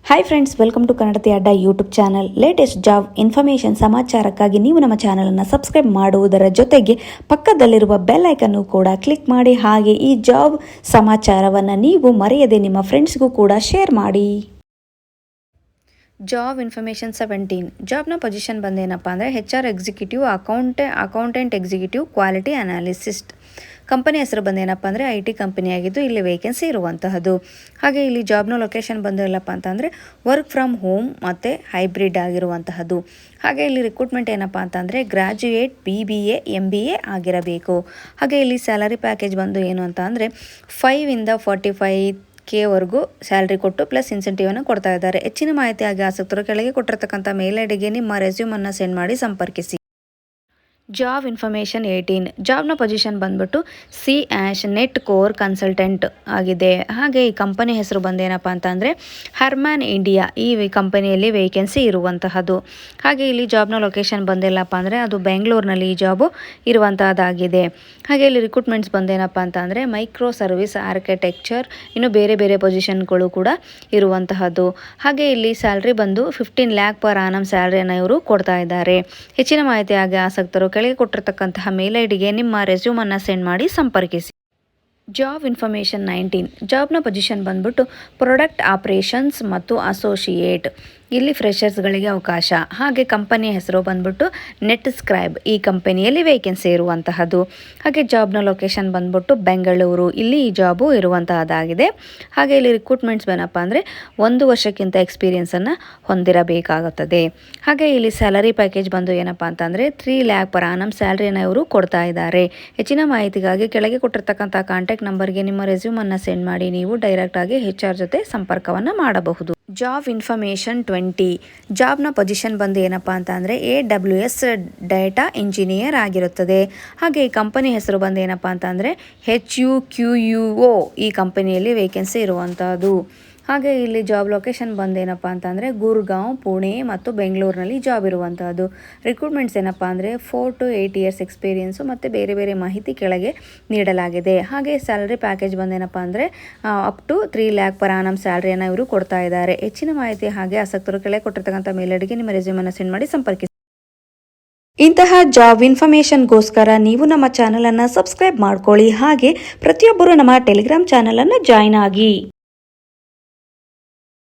Hi friends, welcome to Kannadathi Adda YouTube channel. Latest job information ಸಮಾಚಾರಕ್ಕಾಗಿ ನೀವು ನಮ್ಮ ಚಾನಲನ್ನು ಸಬ್ಸ್ಕ್ರೈಬ್ ಮಾಡುವುದರ ಜೊತೆಗೆ ಪಕ್ಕದಲ್ಲಿರುವ ಬೆಲ್ ಐಕನ್ನು ಕೂಡ ಕ್ಲಿಕ್ ಮಾಡಿ. ಹಾಗೆ ಈ ಜಾಬ್ ಸಮಾಚಾರವನ್ನು ನೀವು ಮರೆಯದೆ ನಿಮ್ಮ ಫ್ರೆಂಡ್ಸ್ಗೂ ಕೂಡ ಶೇರ್ ಮಾಡಿ. ಜಾಬ್ ಇನ್ಫಾರ್ಮೇಷನ್ 17 ಜಾಬ್ನ ಪೊಸಿಷನ್ ಬಂದೇನಪ್ಪ ಅಂದರೆ HR executive, accountant executive, quality analyst. Company ಹೆಸರು ಬಂದೇನಪ್ಪ ಅಂದರೆ IT ಕಂಪನಿ ಆಗಿದ್ದು ಇಲ್ಲಿ ವೇಕೆನ್ಸಿ ಇರುವಂತಹದ್ದು. ಹಾಗೆ ಇಲ್ಲಿ ಜಾಬ್ನ ಲೊಕೇಶನ್ ಬಂದಿಲ್ಲಪ್ಪ ಅಂತಂದರೆ ವರ್ಕ್ ಫ್ರಮ್ ಹೋಮ್ ಮತ್ತು ಹೈಬ್ರಿಡ್ ಆಗಿರುವಂತಹದ್ದು. ಹಾಗೆ ಇಲ್ಲಿ ರಿಕ್ರೂಟ್ಮೆಂಟ್ ಏನಪ್ಪ ಅಂತಂದರೆ ಗ್ರಾಜ್ಯುಯೇಟ್ BBA MBA ಆಗಿರಬೇಕು. ಹಾಗೆ ಇಲ್ಲಿ ಸ್ಯಾಲರಿ ಪ್ಯಾಕೇಜ್ ಬಂದು ಏನು ಅಂತ ಅಂದರೆ 5 ಇಂದ 45K ವರೆಗೂ ಸ್ಯಾಲ್ರಿ ಕೊಟ್ಟು ಪ್ಲಸ್ ಇನ್ಸೆಂಟಿವನ್ನು ಕೊಡ್ತಾ ಇದ್ದಾರೆ. ಹೆಚ್ಚಿನ ಮಾಹಿತಿಯಾಗಿ ಆಸಕ್ತರು ಕೆಳಗೆ ಕೊಟ್ಟಿರ್ತಕ್ಕಂಥ ಮೇಲ್ ಐಡಿಗೆ ನಿಮ್ಮ ರೆಸ್ಯೂಮನ್ನು ಸೆಂಡ್ ಮಾಡಿ ಸಂಪರ್ಕಿಸಿ. ಜಾಬ್ ಇನ್ಫಾರ್ಮೇಷನ್ 18 ಜಾಬ್ನ ಪೊಸಿಷನ್ ಬಂದ್ಬಿಟ್ಟು ನೆಟ್ ಕೋರ್ ಕನ್ಸಲ್ಟೆಂಟ್ ಆಗಿದೆ. ಹಾಗೆ ಈ ಕಂಪನಿ ಹೆಸರು ಬಂದೇನಪ್ಪ ಅಂತಂದರೆ ಹರ್ಮ್ಯಾನ್ ಇಂಡಿಯಾ. ಈ ಕಂಪನಿಯಲ್ಲಿ ವೇಕೆನ್ಸಿ ಇರುವಂತಹದ್ದು. ಹಾಗೆ ಇಲ್ಲಿ ಜಾಬ್ನ ಲೊಕೇಶನ್ ಬಂದಿಲ್ಲಪ್ಪ ಅಂದರೆ ಅದು ಬೆಂಗಳೂರಿನಲ್ಲಿ ಈ ಜಾಬು ಇರುವಂತಹದ್ದಾಗಿದೆ. ಹಾಗೆ ಇಲ್ಲಿ ರಿಕ್ರೂಟ್ಮೆಂಟ್ಸ್ ಬಂದೇನಪ್ಪ ಅಂತಂದರೆ ಮೈಕ್ರೋ ಸರ್ವಿಸ್ ಆರ್ಕಿಟೆಕ್ಚರ್, ಇನ್ನು ಬೇರೆ ಬೇರೆ ಪೊಸಿಷನ್ಗಳು ಕೂಡ ಇರುವಂತಹದ್ದು. ಹಾಗೆ ಇಲ್ಲಿ ಸ್ಯಾಲ್ರಿ ಬಂದು 15 lakh per annum ಸ್ಯಾಲ್ರಿಯನ್ನು ಇವರು ಕೊಡ್ತಾ ಇದ್ದಾರೆ. ಹೆಚ್ಚಿನ ಮಾಹಿತಿಯಾಗಿ ಆಸಕ್ತರು ಕೆಳಗೆ ಕೊಟ್ಟಿರ್ತಕ್ಕಂತಹ ಮೇಲ್ ಐಡಿಗೆ ನಿಮ್ಮ ರೆಸ್ಯೂಮನ್ನು ಸೆಂಡ್ ಮಾಡಿ ಸಂಪರ್ಕಿಸಿ. ಜಾಬ್ ಇನ್ಫಾರ್ಮೇಷನ್ 19 ಜಾಬ್ನ ಪೊಸಿಷನ್ ಬಂದ್ಬಿಟ್ಟು ಪ್ರಾಡಕ್ಟ್ ಆಪರೇಷನ್ಸ್ ಮತ್ತು ಅಸೋಸಿಯೇಟ್. ಇಲ್ಲಿ ಫ್ರೆಷರ್ಸ್ಗಳಿಗೆ ಅವಕಾಶ. ಹಾಗೆ ಕಂಪನಿ ಹೆಸರು ಬಂದ್ಬಿಟ್ಟು ನೆಟ್ಸ್ಕ್ರೈಬ್. ಈ ಕಂಪನಿಯಲ್ಲಿ ವೇಕೆನ್ಸಿ ಇರುವಂತಹದ್ದು. ಹಾಗೆ ಜಾಬ್ನ ಲೊಕೇಶನ್ ಬಂದ್ಬಿಟ್ಟು ಬೆಂಗಳೂರು. ಇಲ್ಲಿ ಈ ಜಾಬು ಇರುವಂತಹದ್ದಾಗಿದೆ. ಹಾಗೆ ಇಲ್ಲಿ ರಿಕ್ರೂಟ್ಮೆಂಟ್ಸ್ ಏನಪ್ಪ ಅಂದರೆ 1 ವರ್ಷಕ್ಕಿಂತ ಎಕ್ಸ್ಪೀರಿಯನ್ಸನ್ನು ಹೊಂದಿರಬೇಕಾಗುತ್ತದೆ. ಹಾಗೆ ಇಲ್ಲಿ ಸ್ಯಾಲರಿ ಪ್ಯಾಕೇಜ್ ಬಂದು ಏನಪ್ಪ ಅಂತಂದರೆ 3 lakh per annum ಸ್ಯಾಲ್ರಿಯನ್ನು ಇವರು ಕೊಡ್ತಾ ಇದ್ದಾರೆ. ಹೆಚ್ಚಿನ ಮಾಹಿತಿಗಾಗಿ ಕೆಳಗೆ ಕೊಟ್ಟಿರ್ತಕ್ಕಂಥ ಕಾಂಟ್ಯಾಕ್ಟ್ ನಂಬರ್ಗೆ ನಿಮ್ಮ ರೆಸ್ಯೂಮನ್ನು ಸೆಂಡ್ ಮಾಡಿ ನೀವು ಡೈರೆಕ್ಟಾಗಿ HR ಜೊತೆ ಸಂಪರ್ಕವನ್ನು ಮಾಡಬಹುದು. ಜಾಬ್ ಇನ್ಫಾರ್ಮೇಷನ್ 20 ಜಾಬ್ನ ಪೊಸಿಷನ್ ಬಂದು ಏನಪ್ಪ ಅಂತ ಅಂದರೆ AWS ಡೇಟಾ ಇಂಜಿನಿಯರ್ ಆಗಿರುತ್ತದೆ. ಹಾಗೆ ಈ ಕಂಪನಿ ಹೆಸರು ಬಂದು ಏನಪ್ಪ ಅಂತ ಅಂದರೆ HUQUO. ಈ ಕಂಪನಿಯಲ್ಲಿ ವೇಕೆನ್ಸಿ ಇರುವಂಥದ್ದು. ಹಾಗೆ ಇಲ್ಲಿ ಜಾಬ್ ಲೊಕೇಶನ್ ಬಂದೇನಪ್ಪ ಅಂತಂದರೆ ಗುರ್ಗಾಂವ್, ಪುಣೆ ಮತ್ತು ಬೆಂಗಳೂರಿನಲ್ಲಿ ಜಾಬ್ ಇರುವಂಥದ್ದು. ರಿಕ್ರೂಟ್ಮೆಂಟ್ಸ್ ಏನಪ್ಪ ಅಂದರೆ 4 to 8 years ಎಕ್ಸ್ಪೀರಿಯೆನ್ಸು ಮತ್ತು ಬೇರೆ ಬೇರೆ ಮಾಹಿತಿ ಕೆಳಗೆ ನೀಡಲಾಗಿದೆ. ಹಾಗೆ ಸ್ಯಾಲರಿ ಪ್ಯಾಕೇಜ್ ಬಂದೇನಪ್ಪ ಅಂದರೆ up to 3 lakh per annum ಸ್ಯಾಲ್ರಿಯನ್ನು ಇವರು ಕೊಡ್ತಾ ಇದ್ದಾರೆ. ಹೆಚ್ಚಿನ ಮಾಹಿತಿ ಹಾಗೆ ಆಸಕ್ತರು ಕೆಳಗೆ ಕೊಟ್ಟಿರ್ತಕ್ಕಂಥ ಮೇಲ್ ಐಡಿಗೆ ನಿಮ್ಮ ರೆಸ್ಯೂಮನ್ನು ಸೆಂಡ್ ಮಾಡಿ ಸಂಪರ್ಕಿಸಿ. ಇಂತಹ ಜಾಬ್ ಇನ್ಫಾರ್ಮೇಷನ್ಗೋಸ್ಕರ ನೀವು ನಮ್ಮ ಚಾನಲನ್ನು ಸಬ್ಸ್ಕ್ರೈಬ್ ಮಾಡ್ಕೊಳ್ಳಿ. ಹಾಗೆ ಪ್ರತಿಯೊಬ್ಬರು ನಮ್ಮ ಟೆಲಿಗ್ರಾಮ್ ಚಾನಲನ್ನು ಜಾಯ್ನ್ ಆಗಿ.